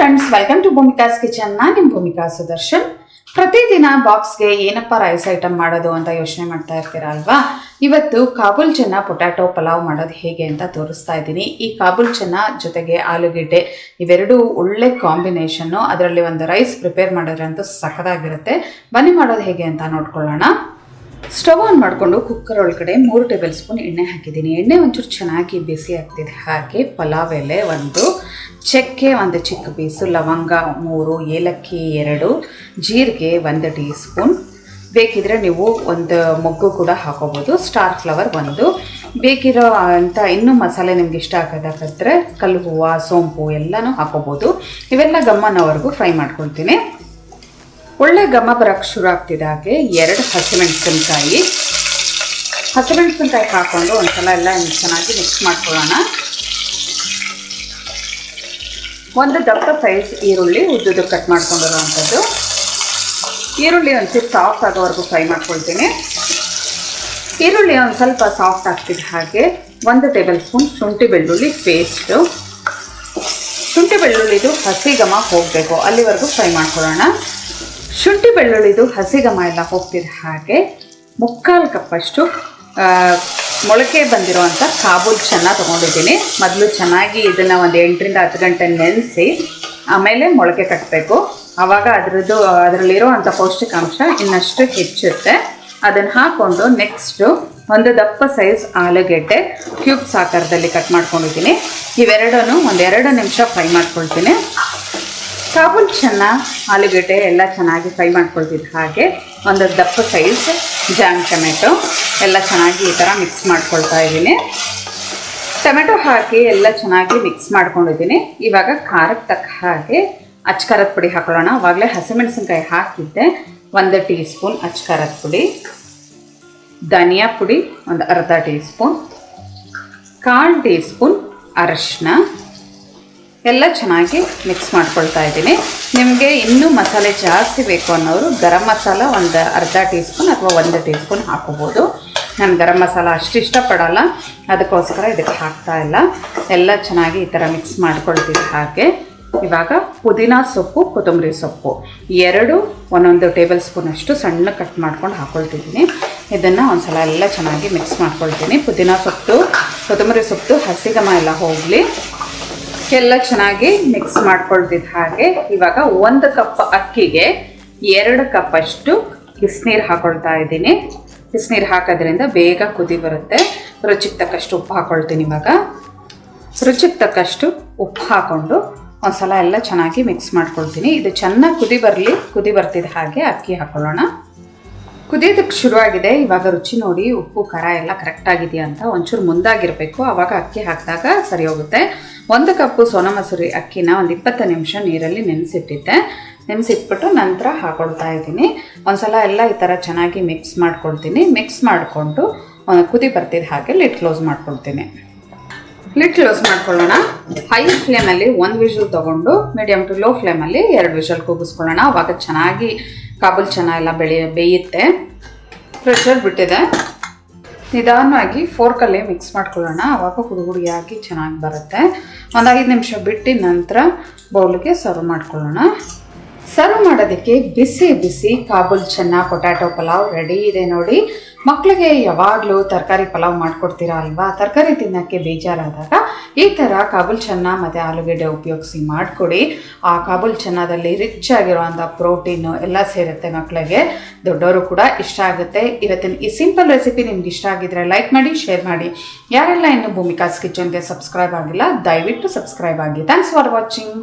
Friends, welcome to Bhumika's kitchen. ನಾನು ನಿಮ್ಮ ಭೂಮಿಕಾ ಸುದರ್ಶನ್. ಪ್ರತಿದಿನ ಬಾಕ್ಸ್ಗೆ ಏನಪ್ಪ ರೈಸ್ ಐಟಮ್ ಮಾಡೋದು ಅಂತ ಯೋಚನೆ ಮಾಡ್ತಾ ಇರ್ತೀರಾ ಅಲ್ವಾ? ಇವತ್ತು ಕಾಬೂಲ್ ಚನ್ನ ಪೊಟ್ಯಾಟೊ ಪಲಾವ್ ಮಾಡೋದು ಹೇಗೆ ಅಂತ ತೋರಿಸ್ತಾ ಇದ್ದೀನಿ. ಈ ಕಾಬೂಲ್ ಚನ್ನ ಜೊತೆಗೆ ಆಲೂಗೆಡ್ಡೆ ಇವೆರಡು ಒಳ್ಳೆ ಕಾಂಬಿನೇಷನ್ನು. ಅದರಲ್ಲಿ ಒಂದು ರೈಸ್ ಪ್ರಿಪೇರ್ ಮಾಡಿದ್ರೆ ಅಂತೂ ಸಖತ್ತಾಗಿರುತ್ತೆ. ಬನ್ನಿ ಮಾಡೋದು ಹೇಗೆ ಅಂತ ನೋಡ್ಕೊಳ್ಳೋಣ. ಸ್ಟವ್ ಆನ್ ಮಾಡಿಕೊಂಡು ಕುಕ್ಕರ್ ಒಳಗಡೆ 3 ಟೇಬಲ್ ಸ್ಪೂನ್ ಎಣ್ಣೆ ಹಾಕಿದ್ದೀನಿ. ಎಣ್ಣೆ ಒಂಚೂರು ಚೆನ್ನಾಗಿ ಬಿಸಿ ಆಗ್ತಿದೆ. ಹಾಗೆ ಪಲಾವ್ ಎಲೆ 1, ಚಕ್ಕೆ 1 ಚಿಕ್ಕ ಪೀಸು, ಲವಂಗ 3, ಏಲಕ್ಕಿ 2, ಜೀರಿಗೆ 1 ಟೀ ಸ್ಪೂನ್. ಬೇಕಿದ್ರೆ ನೀವು 1 ಮೊಗ್ಗು ಕೂಡ ಹಾಕೋಬೋದು. Star flower 1. ಬೇಕಿರೋ ಅಂತ ಇನ್ನೂ ಮಸಾಲೆ ನಿಮ್ಗೆ ಇಷ್ಟ ಆಗೋದಾದ್ರೆ ಕಲ್ಲು ಹೂವು, ಸೋಂಪು ಎಲ್ಲನೂ ಹಾಕೋಬೋದು. ಇವೆಲ್ಲ ಗಮ್ಮನವರೆಗೂ ಫ್ರೈ ಮಾಡ್ಕೊಳ್ತೀನಿ. ಒಳ್ಳೆ ಘಮ ಬರೋಕ್ಕೆ ಶುರು ಆಗ್ತಿದೆ. ಹಾಗೆ 2 ಹಸಿಮೆಣಸಿನ್ಕಾಯಿ ಹಾಕ್ಕೊಂಡು ಒಂದ್ಸಲ ಎಲ್ಲ ಚೆನ್ನಾಗಿ ಮಿಕ್ಸ್ ಮಾಡ್ಕೊಳ್ಳೋಣ. 1 ದಪ್ಪ ಸೈಜ್ ಈರುಳ್ಳಿ ಉದ್ದುದ್ದು ಕಟ್ ಮಾಡ್ಕೊಂಡಿರೋವಂಥದ್ದು. ಈರುಳ್ಳಿ ಒಂಚೂರು ಸಾಫ್ಟ್ ಆಗೋವರೆಗೂ ಫ್ರೈ ಮಾಡ್ಕೊಳ್ತೀನಿ. ಈರುಳ್ಳಿ ಒಂದು ಸ್ವಲ್ಪ ಸಾಫ್ಟ್ ಆಗ್ತಿದೆ. ಹಾಗೆ 1 ಟೇಬಲ್ ಸ್ಪೂನ್ ಶುಂಠಿ ಬೆಳ್ಳುಳ್ಳಿ ಪೇಸ್ಟು. ಶುಂಠಿ ಬೆಳ್ಳುಳ್ಳಿದು ಹಸಿ ಘಮ ಹೋಗಬೇಕು, ಅಲ್ಲಿವರೆಗೂ ಫ್ರೈ ಮಾಡ್ಕೊಳ್ಳೋಣ. ಶುಂಠಿ ಬೆಳ್ಳುಳ್ಳಿದು ಹಸಿ ಘಮ ಎಲ್ಲ ಹೋಗ್ತಿದೆ. ಹಾಗೆ 3/4 ಕಪ್ಪಷ್ಟು ಮೊಳಕೆ ಬಂದಿರೋವಂಥ ಕಾಬೂಲ್ ಚನ್ನ ತೊಗೊಂಡಿದ್ದೀನಿ. ಮೊದಲು ಚೆನ್ನಾಗಿ ಇದನ್ನು 8 ರಿಂದ 10 ಗಂಟೆ ನೆನೆಸಿ ಆಮೇಲೆ ಮೊಳಕೆ ಕಟ್ಟಬೇಕು. ಆವಾಗ ಅದರಲ್ಲಿರೋವಂಥ ಪೌಷ್ಟಿಕಾಂಶ ಇನ್ನಷ್ಟು ಹೆಚ್ಚುತ್ತೆ. ಅದನ್ನು ಹಾಕ್ಕೊಂಡು ನೆಕ್ಸ್ಟು 1 ದಪ್ಪ ಸೈಜ್ ಆಲೂಗೆಡ್ಡೆ ಕ್ಯೂಬ್ಸ್ ಆಕಾರದಲ್ಲಿ ಕಟ್ ಮಾಡ್ಕೊಂಡಿದ್ದೀನಿ. ಇವೆರಡನ್ನು 2 ನಿಮಿಷ ಫ್ರೈ ಮಾಡ್ಕೊಳ್ತೀನಿ. ಕಾಬೂಲ್ ಚನ್ನ ಆಲೂಗೆಡ್ಡೆ ಎಲ್ಲ ಚೆನ್ನಾಗಿ ಫ್ರೈ ಮಾಡ್ಕೊಳ್ತಿದ್ದು. ಹಾಗೆ 1 ದಪ್ಪ ಸೈಜ್ ಜಾಮ್ ಟೊಮೆಟೊ ಎಲ್ಲ ಚೆನ್ನಾಗಿ ಈ ಥರ ಮಿಕ್ಸ್ ಮಾಡ್ಕೊಳ್ತಾ ಇದ್ದೀನಿ. ಟೊಮೆಟೊ ಹಾಕಿ ಎಲ್ಲ ಚೆನ್ನಾಗಿ ಮಿಕ್ಸ್ ಮಾಡ್ಕೊಂಡಿದ್ದೀನಿ. ಇವಾಗ ಖಾರಕ್ಕೆ ತಕ್ಕ ಹಾಗೆ ಅಚ್ಕಾರದ ಪುಡಿ ಹಾಕೊಳ್ಳೋಣ. ಆವಾಗಲೇ ಹಸಿಮೆಣಸಿನ್ಕಾಯಿ ಹಾಕಿದ್ದೆ. 1 ಟೀ ಸ್ಪೂನ್ ಅಚ್ಕಾರದ ಪುಡಿ, ಧನಿಯಾ ಪುಡಿ 1 ಅರ್ಧ ಟೀ ಸ್ಪೂನ್, 1/4 ಟೀ ಸ್ಪೂನ್ ಅರಶಿನ ಎಲ್ಲ ಚೆನ್ನಾಗಿ ಮಿಕ್ಸ್ ಮಾಡ್ಕೊಳ್ತಾ ಇದ್ದೀನಿ. ನಿಮಗೆ ಇನ್ನೂ ಮಸಾಲೆ ಜಾಸ್ತಿ ಬೇಕು ಅನ್ನೋರು ಗರಂ ಮಸಾಲ 1 ಅರ್ಧ ಟೀ ಸ್ಪೂನ್ ಅಥವಾ 1 ಟೀ ಸ್ಪೂನ್ ಹಾಕೋಬೋದು. ನಾನು ಗರಂ ಮಸಾಲ ಅಷ್ಟು ಇಷ್ಟಪಡಲ್ಲ, ಅದಕ್ಕೋಸ್ಕರ ಇದಕ್ಕೆ ಹಾಕ್ತಾ ಇಲ್ಲ. ಎಲ್ಲ ಚೆನ್ನಾಗಿ ಈ ಥರ ಮಿಕ್ಸ್ ಮಾಡ್ಕೊಳ್ತೀವಿ. ಹಾಗೆ ಇವಾಗ ಪುದೀನ ಸೊಪ್ಪು, ಕೊತ್ತಂಬರಿ ಸೊಪ್ಪು 2 1 ಟೇಬಲ್ ಸ್ಪೂನಷ್ಟು ಸಣ್ಣ ಕಟ್ ಮಾಡ್ಕೊಂಡು ಹಾಕ್ಕೊಳ್ತಿದ್ದೀನಿ. ಇದನ್ನು ಒಂದು ಸಲ ಎಲ್ಲ ಚೆನ್ನಾಗಿ ಮಿಕ್ಸ್ ಮಾಡ್ಕೊಳ್ತೀನಿ. ಪುದೀನ ಸೊಪ್ಪು, ಕೊತ್ತಂಬರಿ ಸೊಪ್ಪು ಹಸಿ ಘಮ ಎಲ್ಲ ಹೋಗಲಿ. ಎಲ್ಲ ಚೆನ್ನಾಗಿ ಮಿಕ್ಸ್ ಮಾಡ್ಕೊಳ್ತಿದ್ದು. ಹಾಗೆ ಇವಾಗ 1 ಕಪ್ ಅಕ್ಕಿಗೆ 2 ಕಪ್ಪಷ್ಟು ಬಿಸಿನೀರು ಹಾಕೊಳ್ತಾ ಇದ್ದೀನಿ. ಬಿಸಿನೀರು ಹಾಕೋದ್ರಿಂದ ಬೇಗ ಕುದಿ ಬರುತ್ತೆ. ರುಚಿಗೆ ತಕ್ಕಷ್ಟು ಉಪ್ಪು ಹಾಕ್ಕೊಳ್ತೀನಿ. ಇವಾಗ ರುಚಿಗೆ ತಕ್ಕಷ್ಟು ಉಪ್ಪು ಹಾಕ್ಕೊಂಡು ಒಂದು ಸಲ ಎಲ್ಲ ಚೆನ್ನಾಗಿ ಮಿಕ್ಸ್ ಮಾಡ್ಕೊಳ್ತೀನಿ. ಇದು ಚೆನ್ನಾಗಿ ಕುದಿ ಬರ್ತಿದ್ದ ಹಾಗೆ ಅಕ್ಕಿ ಹಾಕ್ಕೊಳ್ಳೋಣ. ಕುದಿಯೋದಕ್ಕೆ ಶುರುವಾಗಿದೆ. ಇವಾಗ ರುಚಿ ನೋಡಿ ಉಪ್ಪು ಖಾರ ಎಲ್ಲ ಕರೆಕ್ಟಾಗಿದೆಯಾ ಅಂತ ಒಂಚೂರು ಮುಂದಾಗಿರಬೇಕು. ಆವಾಗ ಅಕ್ಕಿ ಹಾಕಿದಾಗ ಸರಿ ಹೋಗುತ್ತೆ. 1 ಕಪ್ಪು ಸೋನಾ ಮಸೂರಿ ಅಕ್ಕಿನ 20 ನಿಮಿಷ ನೀರಲ್ಲಿ ನೆನೆಸಿಟ್ಬಿಟ್ಟು ನಂತರ ಹಾಕೊಳ್ತಾ ಇದ್ದೀನಿ. ಒಂದ್ಸಲ ಎಲ್ಲ ಈ ಥರ ಚೆನ್ನಾಗಿ ಮಿಕ್ಸ್ ಮಾಡ್ಕೊಳ್ತೀನಿ. ಮಿಕ್ಸ್ ಮಾಡಿಕೊಂಡು ಕುದಿ ಬರ್ತಿದ್ದ ಹಾಗೆ ಲಿಡ್ ಕ್ಲೋಸ್ ಮಾಡ್ಕೊಳ್ತೀನಿ. ಲಿಡ್ ಕ್ಲೋಸ್ ಮಾಡ್ಕೊಳ್ಳೋಣ. ಹೈ ಫ್ಲೇಮಲ್ಲಿ 1 ವಿಷಲ್ ತೊಗೊಂಡು ಮೀಡಿಯಮ್ ಟು ಲೋ ಫ್ಲೇಮಲ್ಲಿ 2 ವಿಷಲ್ ಕೂಗಿಸ್ಕೊಳ್ಳೋಣ. ಆವಾಗ ಚೆನ್ನಾಗಿ ಕಾಬೂಲ್ ಚನ್ನ ಎಲ್ಲ ಬೇಯುತ್ತೆ. ಪ್ರೆಷರ್ ಬಿಟ್ಟಿದೆ. ನಿಧಾನವಾಗಿ ಫೋರ್ಕಲ್ಲಿ ಮಿಕ್ಸ್ ಮಾಡ್ಕೊಳ್ಳೋಣ. ಆವಾಗ ಹುಡುಗುಡಿಯಾಗಿ ಚೆನ್ನಾಗಿ ಬರುತ್ತೆ. 5 ನಿಮಿಷ ಬಿಟ್ಟು ನಂತರ ಬೌಲ್ಗೆ ಸರ್ವ್ ಮಾಡ್ಕೊಳ್ಳೋಣ. ಸರ್ವ್ ಮಾಡೋದಕ್ಕೆ ಬಿಸಿ ಬಿಸಿ ಕಾಬೂಲ್ ಚನ್ನ ಪೊಟ್ಯಾಟೊ ಪಲಾವ್ ರೆಡಿ ಇದೆ ನೋಡಿ. ಮಕ್ಕಳಿಗೆ ಯಾವಾಗಲೂ ತರಕಾರಿ ಪಲಾವ್ ಮಾಡಿಕೊಡ್ತೀರಾ ಅಲ್ವಾ? ತರಕಾರಿ ತಿನ್ನೋಕ್ಕೆ ಬೇಜಾರಾದಾಗ ಈ ಥರ ಕಾಬೂಲ್ ಚನ್ನ ಮತ್ತು ಆಲೂಗೆಡ್ಡೆ ಉಪಯೋಗಿಸಿ ಮಾಡಿಕೊಡಿ. ಆ ಕಾಬೂಲ್ ಚನ್ನದಲ್ಲಿ ರಿಚ್ ಆಗಿರುವಂಥ ಪ್ರೋಟೀನು ಎಲ್ಲ ಸೇರುತ್ತೆ. ಮಕ್ಕಳಿಗೆ, ದೊಡ್ಡವರು ಕೂಡ ಇಷ್ಟ ಆಗುತ್ತೆ. ಇವತ್ತಿನ ಈ ಸಿಂಪಲ್ ರೆಸಿಪಿ ನಿಮ್ಗೆ ಇಷ್ಟ ಆಗಿದ್ರೆ ಲೈಕ್ ಮಾಡಿ, ಶೇರ್ ಮಾಡಿ. ಯಾರೆಲ್ಲ ಇನ್ನೂ ಭೂಮಿಕಾಸ್ ಕಿಚನ್ಗೆ ಸಬ್ಸ್ಕ್ರೈಬ್ ಆಗಿಲ್ಲ ದಯವಿಟ್ಟು ಸಬ್ಸ್ಕ್ರೈಬ್ ಆಗಿ. Thanks for watching.